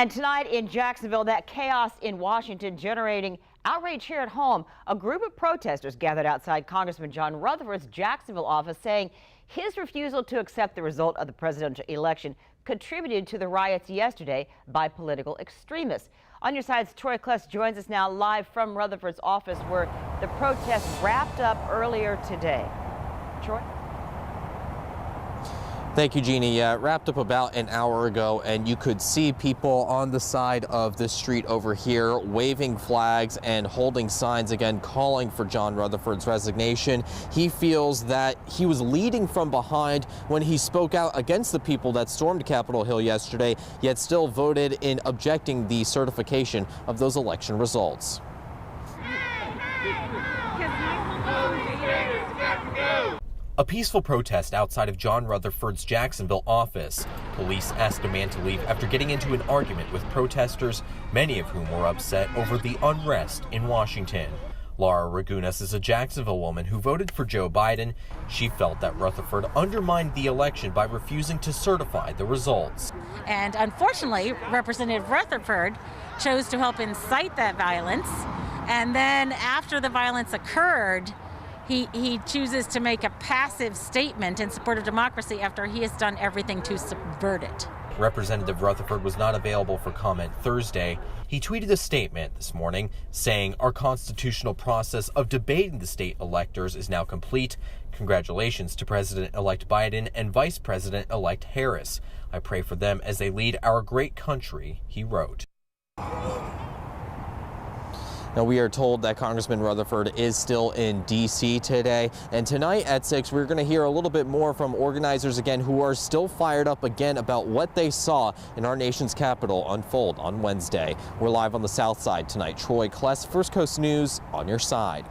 And tonight in Jacksonville, that chaos in Washington generating outrage here at home. A group of protesters gathered outside Congressman John Rutherford's Jacksonville office saying his refusal to accept the result of the presidential election contributed to the riots yesterday by political extremists. On your side's Troy Kless joins us now live from Rutherford's office where the protest wrapped up earlier today. Troy? Thank you, Jeannie. Yeah, it wrapped up about an hour ago, and you could see people on the side of the street over here waving flags and holding signs again calling for John Rutherford's resignation. He feels that he was leading from behind when he spoke out against the people that stormed Capitol Hill yesterday, yet still voted in objecting the certification of those election results. A peaceful protest outside of John Rutherford's Jacksonville office. Police asked a man to leave after getting into an argument with protesters, many of whom were upset over the unrest in Washington. Laura Ragunas is a Jacksonville woman who voted for Joe Biden. She felt that Rutherford undermined the election by refusing to certify the results. And unfortunately, Representative Rutherford chose to help incite that violence. And then after the violence occurred, he chooses to make a passive statement in support of democracy after he has done everything to subvert it. Representative Rutherford was not available for comment Thursday. He tweeted a statement this morning saying, "Our constitutional process of debating the state electors is now complete. Congratulations to President-elect Biden and Vice President-elect Harris. I pray for them as they lead our great country," he wrote. Now, we are told that Congressman Rutherford is still in D.C. today, and tonight at 6, we're going to hear a little bit more from organizers again who are still fired up again about what they saw in our nation's capital unfold on Wednesday. We're live on the South Side tonight. Troy Kless, First Coast News, on your side.